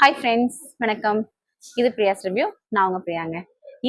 Hi friends, வணக்கம். இது பிரியாஸ் review. நான் உங்க பிரியாங்க.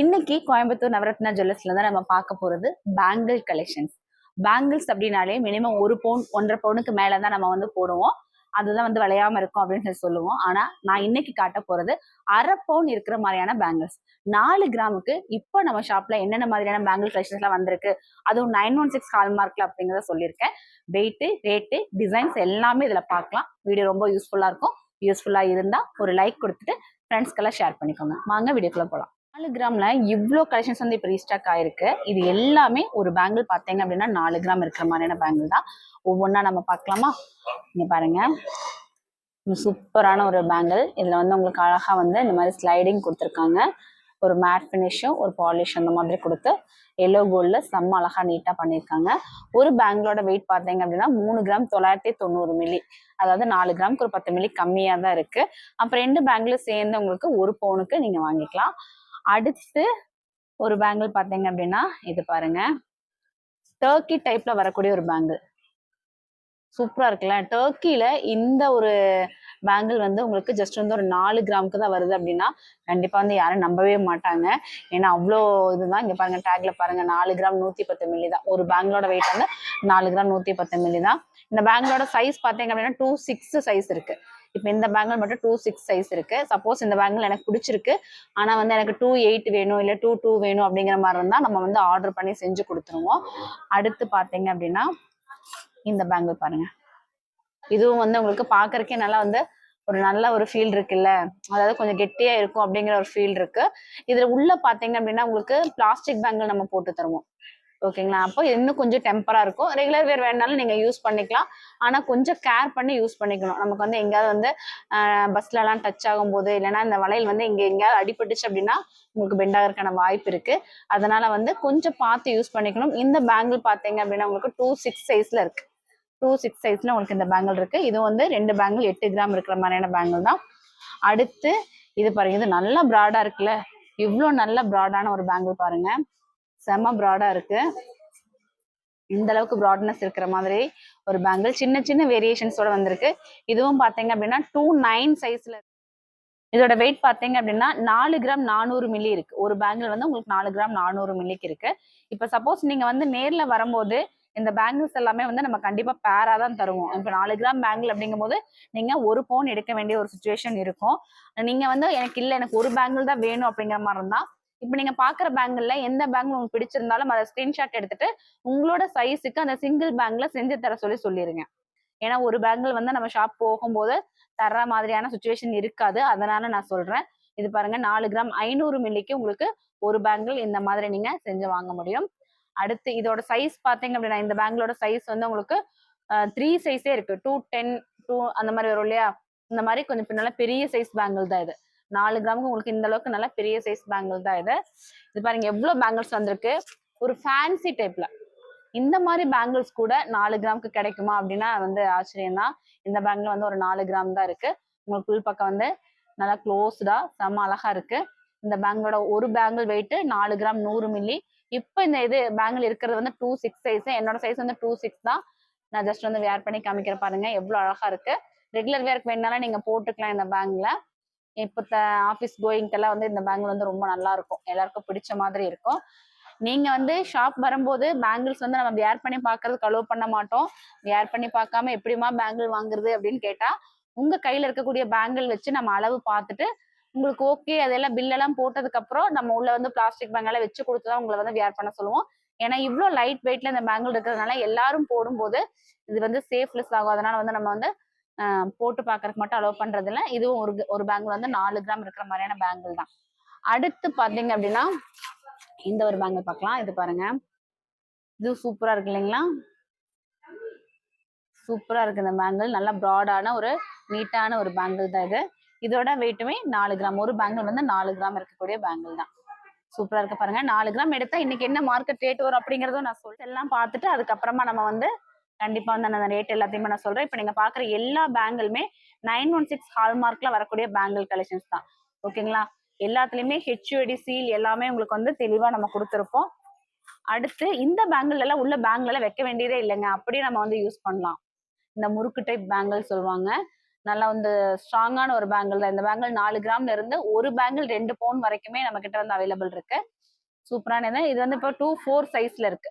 இன்னைக்கு கோயம்புத்தூர் நவரத்னா ஜுவல்லர்ஸ்ல தான் நம்ம பார்க்க போறது பேங்கிள் கலெக்ஷன்ஸ். பேங்கிள்ஸ் அப்படின்னாலே மினிமம் 1 பவுன் 1.5 பவுனுக்கு மேல தான் நம்ம வந்து போடுவோம். அதுதான் வந்து விளையாம இருக்கும் அப்படின்னு சொல்லி சொல்லுவோம். ஆனா நான் இன்னைக்கு காட்ட போறது 1/2 பவுன் இருக்கிற மாதிரியான பேங்கிள்ஸ். 4 கிராமுக்கு இப்போ நம்ம ஷாப்ல என்னென்ன மாதிரியான பேங்கிள் கலெக்ஷன்ஸ் எல்லாம் வந்திருக்கு, அதுவும் 916 ஹால்மார்க்ல அப்படிங்கிறத சொல்லியிருக்கேன். வெயிட், ரேட்டு, டிசைன்ஸ் எல்லாமே இதுல பார்க்கலாம். வீடியோ ரொம்ப யூஸ்ஃபுல்லா இருக்கும். யூஸ்ஃபுல்லா இருந்தா ஒரு லைக் கொடுத்துட்டு ஃப்ரெண்ட்ஸ்க்கெல்லாம் ஷேர் பண்ணிக்கோங்க. வாங்க வீடியோக்குள்ள போகலாம். 4 கிராம்ல இவ்வளோ கலெக்ஷன்ஸ் வந்து இப்போ ரீஸ்டாக் ஆயிருக்கு. இது எல்லாமே ஒரு பேங்கிள் பார்த்தீங்க அப்படின்னா 4 கிராம் இருக்கிற மாதிரியான பேங்கிள் தான். ஒவ்வொன்றா நம்ம பார்க்கலாமா? இங்க பாருங்க, சூப்பரான ஒரு பேங்கிள். இதுல வந்து உங்களுக்கு அழகா வந்து இந்த மாதிரி ஸ்லைடிங் கொடுத்துருக்காங்க. ஒரு மேட் ஃபினிஷும் ஒரு பாலிஷ் அந்த மாதிரி கொடுத்து எல்லோ கோல்ட்ல செம்ம அழகா நீட்டா பண்ணியிருக்காங்க. ஒரு பேங்கிளோட வெயிட் பார்த்தீங்க அப்படின்னா 3 கிராம் 990 மில்லி. அதாவது 4 கிராமுக்கு ஒரு 10 மில்லி கம்மியா தான் இருக்கு. அப்புறம் 2 பேங்கிளும் சேர்ந்து உங்களுக்கு 1 பவுனுக்கு நீங்க வாங்கிக்கலாம். அடுத்து ஒரு பேங்கிள் பார்த்தீங்க அப்படின்னா இது பாருங்க, டர்க்கி டைப்ல வரக்கூடிய ஒரு பேங்கிள். சூப்பரா இருக்குல்ல. டர்க்கில இந்த ஒரு பேங்கிள் வந்து உங்களுக்கு ஜஸ்ட் வந்து ஒரு 4 கிராமுக்கு தான் வருது அப்படின்னா கண்டிப்பா வந்து யாரும் நம்பவே மாட்டாங்க. ஏன்னா அவ்வளோ இதுதான். இங்க பாருங்க, டேக்ல பாருங்க, 4 கிராம் 110 மில்லி தான். ஒரு பேங்கிளோட வெயிட் வந்து 4 கிராம் 110 மில்லி தான். இந்த பேங்கிளோட சைஸ் பார்த்தீங்க அப்படின்னா 2/6 சைஸ் இருக்கு. இப்போ இந்த பேங்கிள் மட்டும் 2/6 சைஸ் இருக்கு. சப்போஸ் இந்த பேங்கிள் எனக்கு பிடிச்சிருக்கு, ஆனா வந்து எனக்கு 2/8 வேணும் இல்ல 2/2 வேணும் அப்படிங்கிற மாதிரி இருந்தா நம்ம வந்து ஆர்டர் பண்ணி செஞ்சு கொடுத்துருவோம். அடுத்து பார்த்தீங்க அப்படின்னா இந்த பேங்கிள் பாருங்க. இதுவும் வந்து உங்களுக்கு பாக்குறதுக்கே நல்லா வந்து ஒரு நல்ல ஒரு ஃபீல் இருக்குல்ல. அதாவது கொஞ்சம் கெட்டியா இருக்கும் அப்படிங்கிற ஒரு ஃபீல் இருக்கு. இதுல உள்ள பாத்தீங்க அப்படின்னா உங்களுக்கு பிளாஸ்டிக் பேங்கிள் நம்ம போட்டு தருவோம். ஓகேங்களா? அப்போ இன்னும் கொஞ்சம் டெம்பரா இருக்கும். ரெகுலர் வேர் வேணாலும் நீங்க யூஸ் பண்ணிக்கலாம். ஆனா கொஞ்சம் கேர் பண்ணி யூஸ் பண்ணிக்கணும். நமக்கு வந்து எங்கேயாவது வந்து பஸ்ல எல்லாம் டச் ஆகும் போது, இல்லைன்னா இந்த வளையல் வந்து இங்க எங்கேயாவது அடிபட்டுச்சு அப்படின்னா உங்களுக்கு பெண்ட் ஆகிறதுக்கான வாய்ப்பு இருக்கு. அதனால வந்து கொஞ்சம் பார்த்து யூஸ் பண்ணிக்கணும். இந்த பேங்கிள் பாத்தீங்க அப்படின்னா உங்களுக்கு 2/6 சைஸ்ல இருக்கு. 2/6 சைஸ்ல உங்களுக்கு இந்த பேங்கிள் இருக்கு. இது வந்து 2 பேங்கிள் 8 கிராம் இருக்கிற மாதிரியான பேங்கிள் தான். அடுத்து இது பாருங்க, இது நல்லா ப்ராடா இருக்குல்ல. இவ்வளோ நல்ல ப்ராடான ஒரு பேங்கிள் பாருங்க, செம ப்ராடா இருக்கு. இந்த அளவுக்கு ப்ராட்னஸ் இருக்கிற மாதிரி ஒரு பேங்கிள் சின்ன சின்ன வேரியேஷன்ஸோட வந்திருக்கு. இதுவும் பாத்தீங்க அப்படின்னா 2/9 சைஸ்ல. இதோட வெயிட் பாத்தீங்க அப்படின்னா 4 கிராம் 400 மில்லி இருக்கு. ஒரு பேங்கிள் வந்து உங்களுக்கு 4 கிராம் 400 மில்லிக்கு இருக்கு. இப்ப சப்போஸ் நீங்க வந்து நேர்ல வரும்போது இந்த பேங்கிள்ஸ் எல்லாமே வந்து நம்ம கண்டிப்பா பேரா தான் தருவோம். இப்ப 4 கிராம் பேங்கிள் அப்படிங்கும் போது நீங்க 1 பவுன் எடுக்க வேண்டிய ஒரு சுச்சுவேஷன் இருக்கும். நீங்க வந்து எனக்கு ஒரு பேங்கிள் தான் வேணும் அப்படிங்கிற மாதிரி இருந்தா, இப்ப நீங்க பாக்குற பேங்கிள்ல எந்த பேங்கிள் உங்களுக்கு பிடிச்சிருந்தாலும் அதை ஸ்கிரீன்ஷாட் எடுத்துட்டு உங்களோட சைஸுக்கு அந்த சிங்கிள் பேங்கிள செஞ்சு தர சொல்லிருங்க. ஏன்னா ஒரு பேங்கிள் வந்து நம்ம ஷாப் போகும்போது தர்ற மாதிரியான சுச்சுவேஷன் இருக்காது. அதனால நான் சொல்றேன். இது பாருங்க, 4 கிராம் 500 மில்லிக்கு உங்களுக்கு ஒரு பேங்கிள் இந்த மாதிரி நீங்க செஞ்சு வாங்க முடியும். அடுத்து இதோட சைஸ் பாத்தீங்க அப்படின்னா இந்த பேங்கிளோட சைஸ் வந்து உங்களுக்கு 3 சைஸே இருக்கு. 210 2 அந்த மாதிரி வரும் இல்லையா? இந்த மாதிரி கொஞ்சம் நல்ல பெரிய சைஸ் பேங்கிள் தான் இது. 4 கிராமுக்கு உங்களுக்கு இந்த அளவுக்கு நல்ல பெரிய சைஸ் பேங்கிள் தான் இது. இது பாருங்க எவ்வளவு பேங்கிள்ஸ் வந்திருக்கு. ஒரு ஃபேன்சி டைப்ல இந்த மாதிரி பேங்கிள்ஸ் கூட 4 கிராமுக்கு கிடைக்குமா அப்படின்னா வந்து ஆச்சரியம் தான். இந்த பேங்கிள் வந்து ஒரு 4 கிராம் தான் இருக்கு. உங்களுக்கு உள் பக்கம் வந்து நல்லா க்ளோஸ்டா செம்ம அழகா இருக்கு. இந்த பேங்கிளோட ஒரு பேங்கிள் வெயிட் 4 கிராம் 100 மில்லி. இப்போ இந்த இது பேங்கிள் இருக்கிறது வந்து 2/6 சைஸ். என்னோட சைஸ் வந்து 2/6 தான். நான் ஜஸ்ட் வந்து வேர் பண்ணி காமிக்கிற பாருங்க எவ்வளவு அழகா இருக்கு. ரெகுலர் வேருக்கு வேணாலும் நீங்க போட்டுக்கலாம் இந்த பேங்கிள. இப்போ ஆஃபீஸ் கோயிங்க்கெல்லாம் வந்து இந்த பேங்கிள் வந்து ரொம்ப நல்லா இருக்கும். எல்லாருக்கும் பிடிச்ச மாதிரி இருக்கும். நீங்க வந்து ஷாப் வரும்போது பேங்கிள்ஸ் வந்து நம்ம வியர் பண்ணி பாக்குறதுக்கு அலோவ் பண்ண மாட்டோம். வியர் பண்ணி பார்க்காம எப்படிமா பேங்கிள் வாங்குறது அப்படின்னு கேட்டா, உங்க கையில இருக்கக்கூடிய பேங்கிள் வச்சு நம்ம அளவு பார்த்துட்டு உங்களுக்கு ஓகே அதெல்லாம் பில் எல்லாம் போட்டதுக்கு அப்புறம் நம்ம உள்ள வந்து பிளாஸ்டிக் பேங்கிள் வச்சு கொடுத்துதான் உங்களை வந்து வியர் பண்ண சொல்லுவோம். ஏன்னா இவ்வளோ லைட் வெயிட்ல இந்த பேங்கிள் இருக்கிறதுனால எல்லாரும் போடும்போது இது வந்து சேஃப்லெஸ் ஆகும். அதனால வந்து நம்ம வந்து போட்டு பாக்குறதுக்கு மட்டும் அலோவ் பண்றது இல்லை. இதுவும் ஒரு பேங்கிள் வந்து 4 கிராம் இருக்கிற மாதிரியான பேங்கிள் தான். அடுத்து பாத்தீங்க அப்படின்னா இந்த ஒரு பேங்கிள் பார்க்கலாம். இது பாருங்க, இது சூப்பரா இருக்கு இல்லைங்களா? சூப்பரா இருக்கு இந்த பேங்கிள். நல்லா ப்ராடான ஒரு நீட்டான ஒரு பேங்கிள் தான் இது. இதோட வெயிட்டுமே 4 கிராம். ஒரு பேங்கிள் வந்து 4 கிராம் இருக்கக்கூடிய பேங்கிள் தான். சூப்பரா இருக்கு பாருங்க. 4 கிராம் எடுத்தா இன்னைக்கு என்ன மார்க்கெட் ரேட் வரும் அப்படிங்கறதும் நான் சொல்லிட்டு எல்லாம் பார்த்துட்டு அதுக்கப்புறமா நம்ம வந்து கண்டிப்பா வந்து அந்த ரேட் எல்லாத்தையுமே நான் சொல்றேன். இப்ப நீங்க பாக்குற எல்லா பேங்கிளுமே 916 ஹால்மார்க்ல வரக்கூடிய பேங்கிள் கலெக்ஷன்ஸ் தான். ஓகேங்களா? எல்லாத்துலயுமே ஹெச்யூஐடி சீல் எல்லாமே உங்களுக்கு வந்து தெளிவா நம்ம கொடுத்துருப்போம். அடுத்து இந்த பேங்கிள் எல்லாம் உள்ள பேங்கிள் எல்லாம் வைக்க வேண்டியதே இல்லைங்க. அப்படியே நம்ம வந்து யூஸ் பண்ணலாம். இந்த முறுக்கு டைப் பேங்கிள் சொல்லுவாங்க. நல்லா வந்து ஸ்ட்ராங்கான ஒரு பேங்கிள் தான். இந்த பேங்கிள் 4 கிராம்ல இருந்து ஒரு பேங்கிள் 2 பவுன் வரைக்குமே நம்ம கிட்ட வந்து அவைலபிள் இருக்கு. சூப்பரான இது வந்து இப்போ 2-4 சைஸ்ல இருக்கு.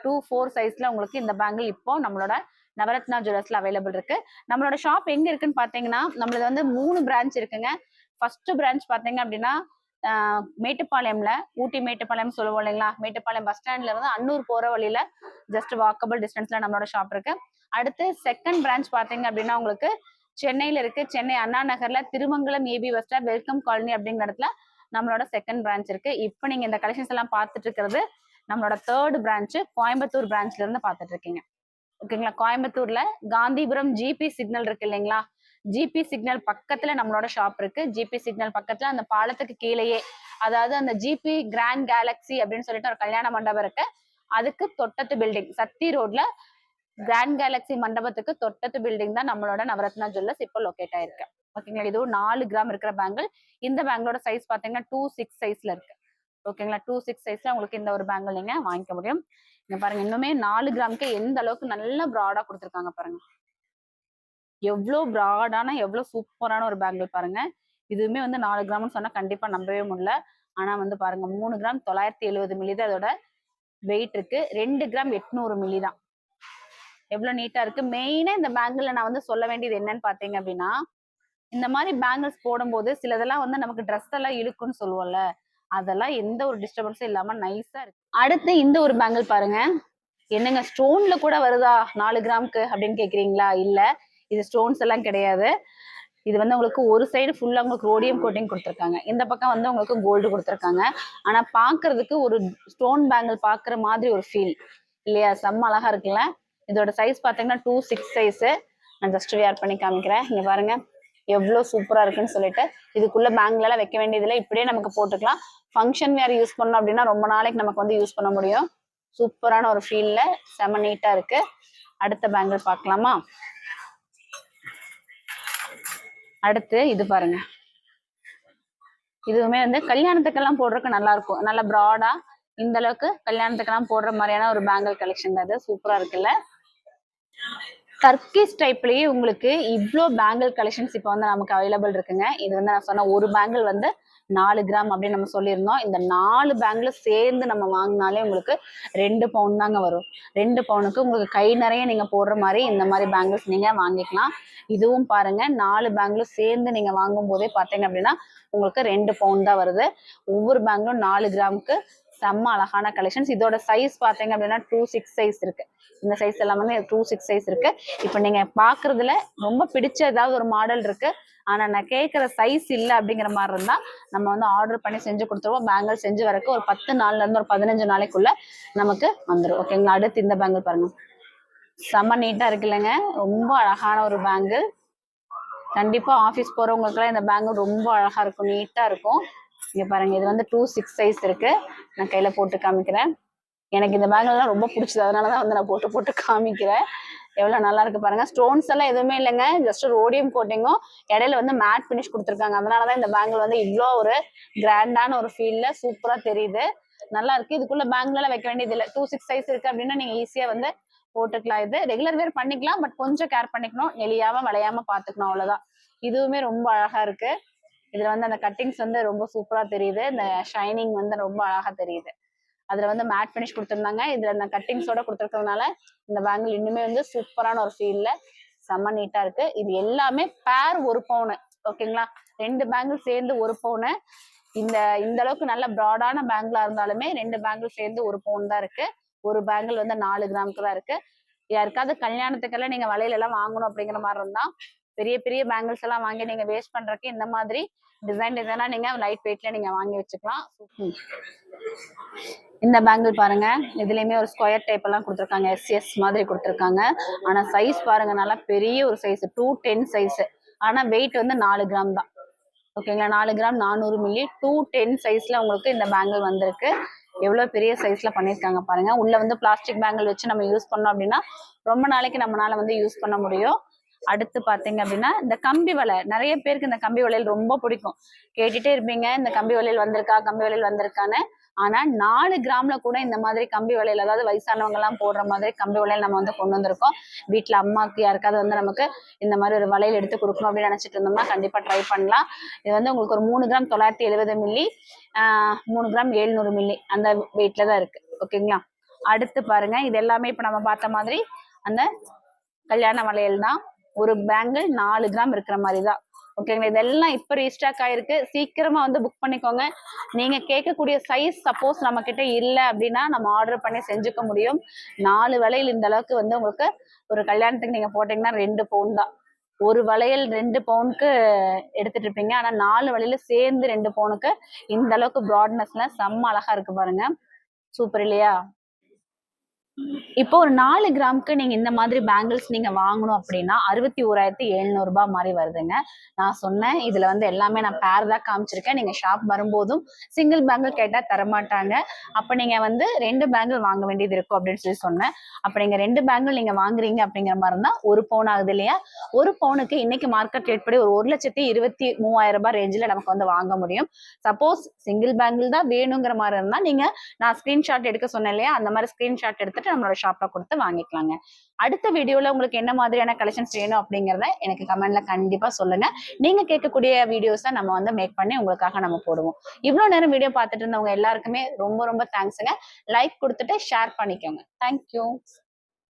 2-4 சைஸ்ல உங்களுக்கு இந்த பேங்கிள் இப்போ நம்மளோட நவரத்னா ஜுவல்லர்ஸ்ல அவைலபிள் இருக்கு. நம்மளோட ஷாப் எங்க இருக்குன்னு பாத்தீங்கன்னா, நம்மளது வந்து 3 பிரான்ச் இருக்குங்க. ஃபர்ஸ்ட் பிரான்ச் பாத்தீங்க அப்படின்னா மேட்டுப்பாளையம்ல, ஊட்டி மேட்டுப்பாளையம் சொல்லுவோம் இல்லைங்களா, மேட்டுப்பாளையம் பஸ் ஸ்டாண்ட்ல இருந்து அன்னூர் போற வழியில ஜஸ்ட் வாக்கபிள் டிஸ்டன்ஸ்ல நம்மளோட ஷாப் இருக்கு. அடுத்து செகண்ட் பிரான்ச் பாத்தீங்க அப்படின்னா உங்களுக்கு சென்னையில இருக்கு. சென்னை அண்ணா நகர்ல Thirumangalam AB bus welcome colony அப்படிங்கிற இடத்துல நம்மளோட செகண்ட் பிரான்ச் இருக்கு. இப்போ நீங்க இந்த கலெக்ஷன்ஸ் எல்லாம் பார்த்துட்டு இருக்கிறது நம்மளோட தேர்ட் பிரான்ச் கோயம்புத்தூர் பிரான்ச்ல இருந்து பார்த்துட்டு இருக்கீங்க. ஓகேங்களா. கோயம்புத்தூர்ல காந்திபுரம் ஜிபி சிக்னல் இருக்கு இல்லைங்களா, ஜிபி சிக்னல் பக்கத்துல நம்மளோட ஷாப் இருக்கு. ஜிபி சிக்னல் பக்கத்துல அந்த பாலத்துக்கு கீழேயே, அதாவது அந்த ஜிபி கிராண்ட் கேலக்சி அப்படின்னு சொல்லிட்டு ஒரு கல்யாண மண்டபம் இருக்கு. அதுக்கு தொட்டத்து பில்டிங் சக்தி ரோட்ல கிராண்ட் கேலக்சி மண்டபத்துக்கு தொட்டத்து பில்டிங் தான் நம்மளோட நவரத்னா ஜுவல்லர்ஸ் இப்போ லொகேட் ஆயிருக்கு. ஓகேங்களா. இது 4 கிராம் இருக்கிற பேங்கிள். இந்த பேங்கிளோட சைஸ் பாத்தீங்கன்னா 2-6 சைஸ்ல இருக்கு. ஓகேங்களா. 2-6 சைஸ்ல உங்களுக்கு இந்த ஒரு பேங்கிள் நீங்க வாங்கிக்க முடியும். இங்க பாருங்க, இன்னுமே 4 கிராமுக்கு எந்த அளவுக்கு நல்ல ப்ராடா கொடுத்துருக்காங்க பாருங்க. எவ்வளவு ப்ராடான எவ்வளவு சூப்பரான ஒரு பேங்கிள் பாருங்க. இதுவுமே வந்து 4 கிராம்னு சொன்னா கண்டிப்பா நம்பவே முடியல. ஆனா வந்து பாருங்க 3 கிராம் 970 மில்லி தான் அதோட வெயிட் இருக்கு. 2 கிராம் 800 மில்லி தான். எவ்வளவு நீட்டா இருக்கு. மெயினா இந்த பேங்கிள்ல நான் வந்து சொல்ல வேண்டியது என்னன்னு பாத்தீங்க அப்படின்னா, இந்த மாதிரி பேங்கிள்ஸ் போடும்போது சிலதெல்லாம் வந்து நமக்கு ட்ரெஸ் எல்லாம் இழுக்குன்னு சொல்லுவோம்ல, அதெல்லாம் எந்த ஒரு டிஸ்டர்பன்ஸும் இல்லாம நைஸா இருக்கு. அடுத்து இந்த ஒரு பேங்கிள் பாருங்க. என்னங்க ஸ்டோன்ல கூட வருதா 4 கிராமுக்கு அப்படின்னு கேக்குறீங்களா? இல்ல, இது ஸ்டோன்ஸ் எல்லாம் கிடையாது. இது வந்து உங்களுக்கு ஒரு சைடு ஃபுல்லா உங்களுக்கு ரோடியம் கோட்டிங் கொடுத்துருக்காங்க. இந்த பக்கம் வந்து உங்களுக்கு கோல்டு கொடுத்துருக்காங்க. ஆனா பாக்குறதுக்கு ஒரு ஸ்டோன் பேங்கிள் பாக்குற மாதிரி ஒரு ஃபீல் இல்லையா? செம்ம அழகா இருக்குல்ல. இதோட சைஸ் பாத்தீங்கன்னா 2-6 சைஸ். நான் ஜஸ்ட் வியர் பண்ணி காமிக்கிறேன். இங்க பாருங்க எவ்வளவு சூப்பரா இருக்குன்னு சொல்லிட்டு. இதுக்குள்ள பேங்கிள் எல்லாம் வைக்க வேண்டியதுல இப்படியே நமக்கு போட்டுக்கலாம். ஃபங்க்ஷன் வேர் யூஸ் பண்ணோம் அப்படின்னா ரொம்ப நாளைக்கு நமக்கு வந்து யூஸ் பண்ண முடியும். சூப்பரான ஒரு ஃபீல்ல செம நீட்டா இருக்கு. அடுத்த பேங்கிள் பார்க்கலாமா? அடுத்து இது பாருங்க. இதுவுமே வந்து கல்யாணத்துக்கெல்லாம் போடுறதுக்கு நல்லா இருக்கும். நல்ல ப்ராடா இந்த அளவுக்கு கல்யாணத்துக்கெல்லாம் போடுற மாதிரியான ஒரு பேங்கிள் கலெக்ஷன் தான். இது சூப்பரா இருக்குல்ல. டர்க்கிஷ் டைப்லயே உங்களுக்கு இவ்வளோ பேங்கிள் கலெக்ஷன்ஸ் இப்போ வந்து நமக்கு அவைலபிள் இருக்குங்க. இது வந்து நான் சொன்ன ஒரு பேங்கிள் வந்து 4 கிராம் அப்படின்னு நம்ம சொல்லியிருந்தோம். இந்த 4 பேங்கிள் சேர்ந்து நம்ம வாங்கினாலே உங்களுக்கு 2 பவுன் தாங்க வரும். 2 பவுனுக்கு உங்களுக்கு கை நிறைய நீங்க போடுற மாதிரி இந்த மாதிரி பேங்கிள்ஸ் நீங்க வாங்கிக்கலாம். இதுவும் பாருங்க 4 பேங்கிளும் சேர்ந்து நீங்க வாங்கும் போதே பார்த்தீங்க அப்படின்னா உங்களுக்கு 2 பவுன் தான் வருது. ஒவ்வொரு பேங்கிளும் 4 கிராமுக்கு செம்ம அழகான கலெக்ஷன்ஸ். இதோட சைஸ் பார்த்தீங்க அப்படின்னா 2-6 சைஸ் இருக்கு. இந்த சைஸ் எல்லாமே 2-6 சைஸ் இருக்கு. இப்போ நீங்க பாக்குறதுல ரொம்ப பிடிச்ச ஏதாவது ஒரு மாடல் இருக்கு, ஆனா நான் கேட்கிற சைஸ் இல்லை அப்படிங்கிற மாதிரி இருந்தா நம்ம வந்து ஆர்டர் பண்ணி செஞ்சு கொடுத்துருவோம். பேங்கிள் செஞ்சு வரக்கு ஒரு 10 நாள்ல இருந்து ஒரு 15 நாளைக்குள்ள நமக்கு வந்துடும். ஓகேங்களா. அடுத்து இந்த பேங்கிள் பாருங்க, செம்ம நீட்டா இருக்கு இல்லைங்க. ரொம்ப அழகான ஒரு பேங்கிள். கண்டிப்பா ஆஃபீஸ் போறவங்களுக்குலாம் இந்த பேங்கிள் ரொம்ப அழகா இருக்கும், நீட்டா இருக்கும். இங்க பாருங்க, இது வந்து 2-6 சைஸ் இருக்கு. நான் கையில போட்டு காமிக்கிறேன். எனக்கு இந்த பேங்கிள் எல்லாம் ரொம்ப பிடிச்சது, அதனாலதான் வந்து நான் போட்டு காமிக்கிறேன். எவ்வளவு நல்லா இருக்கு பாருங்க. ஸ்டோன்ஸ் எல்லாம் எதுவுமே இல்லைங்க, ஜஸ்ட் ரோடியம் கோட்டிங்கும் இடையில வந்து மேட் பினிஷ் கொடுத்துருக்காங்க. அதனாலதான் இந்த பேங்கிள் வந்து இவ்வளோ ஒரு கிராண்டான ஒரு ஃபீல்ல சூப்பரா தெரியுது. நல்லா இருக்கு. இதுக்குள்ள பேங்கிள் எல்லாம் வைக்க வேண்டியது இல்லை. 2-6 சைஸ் இருக்கு அப்படின்னா நீங்க ஈஸியா வந்து போட்டுக்கலாம். இது ரெகுலர் வேர் பண்ணிக்கலாம், பட் கொஞ்சம் கேர் பண்ணிக்கணும், நெளியாம வளையாம பாத்துக்கணும், அவ்வளவுதான். இதுவுமே ரொம்ப அழகா இருக்கு. இதுல வந்து அந்த கட்டிங்ஸ் வந்து ரொம்ப சூப்பரா தெரியுது. இந்த ஷைனிங் வந்து ரொம்ப அழகா தெரியுது. அதுல வந்து மேட் பினிஷ் கொடுத்துருந்தாங்க. இதுல இந்த கட்டிங்ஸோட கொடுத்துருக்கிறதுனால இந்த பேங்கிள் இன்னுமே வந்து சூப்பரான ஒரு ஃபீல்ல செம்ம நீட்டா இருக்கு. இது எல்லாமே பேர் 1 பவுன். ஓகேங்களா. 2 பேங்கிள் சேர்ந்து 1 பவுன். இந்த அளவுக்கு நல்ல ப்ராடான பேங்கிளா இருந்தாலுமே 2 பேங்கிள் சேர்ந்து 1 பவுன் தான் இருக்கு. ஒரு பேங்கிள் வந்து 4 கிராமுக்கு தான் இருக்கு. யாருக்காவது கல்யாணத்துக்கெல்லாம் நீங்க வளையல் எல்லாம் வாங்கணும் அப்படிங்கிற மாதிரி இருந்தா பெரிய பெரிய பேங்கிள்ஸ் எல்லாம் வாங்கி நீங்க வேஸ்ட் பண்றதுக்கு இந்த மாதிரி டிசைனா நீங்க லைட் வெயிட்ல நீங்க வாங்கி வச்சுக்கலாம். இந்த பேங்கிள் பாருங்க, இதுலயுமே ஒரு ஸ்கொயர் டைப் எல்லாம் கொடுத்துருக்காங்க, எஸ் மாதிரி கொடுத்துருக்காங்க. ஆனா சைஸ் பாருங்க, நல்லா பெரிய ஒரு சைஸ் 210 சைஸ். ஆனா வெயிட் வந்து 4 கிராம் தான். ஓகேங்களா. 4 கிராம் 400 மில்லி 210 சைஸ்ல உங்களுக்கு இந்த பேங்கிள் வந்திருக்கு. எவ்வளவு பெரிய சைஸ்ல பண்ணிருக்காங்க பாருங்க. உள்ள வந்து பிளாஸ்டிக் பேங்கிள் வச்சு நம்ம யூஸ் பண்ணோம் அப்படின்னா ரொம்ப நாளைக்கு நம்மளால வந்து யூஸ் பண்ண முடியும். அடுத்து பாத்தீங்க அப்படின்னா இந்த கம்பி வலை, நிறைய பேருக்கு இந்த கம்பி வளையல் ரொம்ப பிடிக்கும். கேட்டுட்டே இருப்பீங்க, இந்த கம்பி வளையல் வந்திருக்கா, கம்பி வளையல் வந்திருக்கான்னு. ஆனா 4 கிராம்ல கூட இந்த மாதிரி கம்பி வளையல், அதாவது வயசானவங்க எல்லாம் போடுற மாதிரி கம்பி வளையல் நம்ம வந்து கொண்டு வந்திருக்கோம். வீட்டுல அம்மாக்கு யாருக்காவது வந்து நமக்கு இந்த மாதிரி ஒரு வளையல் எடுத்து கொடுக்கணும் அப்படின்னு நினைச்சிட்டு இருந்தோம்னா கண்டிப்பா ட்ரை பண்ணலாம். இது வந்து உங்களுக்கு ஒரு 3 கிராம் 970 மில்லி, 3 கிராம் 700 மில்லி அந்த வெயிட்ல தான் இருக்கு. ஓகேங்களா. அடுத்து பாருங்க, இது எல்லாமே இப்ப நம்ம பார்த்த மாதிரி அந்த கல்யாண வளையல் தான். ஒரு பேங்கிள் 4 கிராம் இருக்கிற மாதிரி தான். ஓகேங்களா. இதெல்லாம் இப்ப ரீஸ்டாக் ஆயிருக்கு. சீக்கிரமா வந்து புக் பண்ணிக்கோங்க. நீங்க கேட்கக்கூடிய சைஸ் சப்போஸ் நம்ம கிட்ட இல்ல அப்படின்னா நம்ம ஆர்டர் பண்ணி செஞ்சுக்க முடியும். 4 வளையல் இந்த அளவுக்கு வந்து உங்களுக்கு ஒரு கல்யாணத்துக்கு நீங்க போட்டீங்கன்னா 2 பவுன் தான். ஒரு வளையல் 2 பவுனுக்கு எடுத்துட்டு இருப்பீங்க. ஆனா 4 வளையல சேர்ந்து 2 பவுனுக்கு இந்த அளவுக்கு ப்ராட்னஸ்ல செம்ம அழகா இருக்கு பாருங்க. சூப்பர் இல்லையா. இப்போ ஒரு 4 கிராமுக்கு நீங்க இந்த மாதிரி பேங்கிள்ஸ் நீங்க வாங்கணும் அப்படின்னா 61,700 ரூபாய் மாதிரி வருதுங்க. நான் சொன்னேன் இதுல வந்து எல்லாமே நான் பேர் தான் காமிச்சிருக்கேன். நீங்க ஷாப் வரும்போதும் சிங்கிள் பேங்கிள் கேட்டா தரமாட்டாங்க. அப்ப நீங்க வந்து 2 பேங்கிள் வாங்க வேண்டியது இருக்கும் அப்படின்னு சொல்லி சொன்னேன். அப்ப நீங்க 2 பேங்கிள் நீங்க வாங்குறீங்க அப்படிங்கிற மாதிரி இருந்தா 1 பவுன் ஆகுது இல்லையா. 1 பவுனுக்கு இன்னைக்கு மார்க்கெட் ரேட் படி ஒரு 1,23,000 ரூபாய் ரேஞ்சில நமக்கு வந்து வாங்க முடியும். சப்போஸ் சிங்கிள் பேங்கிள் தான் வேணுங்கிற மாதிரி இருந்தா நீங்க நான் ஸ்கிரீன்ஷாட் எடுக்க சொன்னேன் இல்லையா, அந்த மாதிரி ஸ்கிரீன்ஷாட் எடுத்துட்டு நம்மளோட ஷாப்ல கொடுத்து வாங்கிக்கலாங்க. அடுத்த வீடியோல உங்களுக்கு என்ன மாதிரியான கலெக்ஷன்ஸ் வேணும் அப்படிங்கறத எனக்கு கமெண்ட்ல கண்டிப்பா சொல்லுங்க. நீங்க கேட்கக்கூடிய வீடியோஸை நம்ம வந்து மேக் பண்ணி உங்களுக்காக நம்ம போடுவோம். இவ்வளவு நேரம் வீடியோ பார்த்துட்டு இருந்தவங்க எல்லாருக்குமே ரொம்ப ரொம்ப தேங்க்ஸுங்க. லைக் கொடுத்துட்டு ஷேர் பண்ணிக்கோங்க. தேங்க்யூ.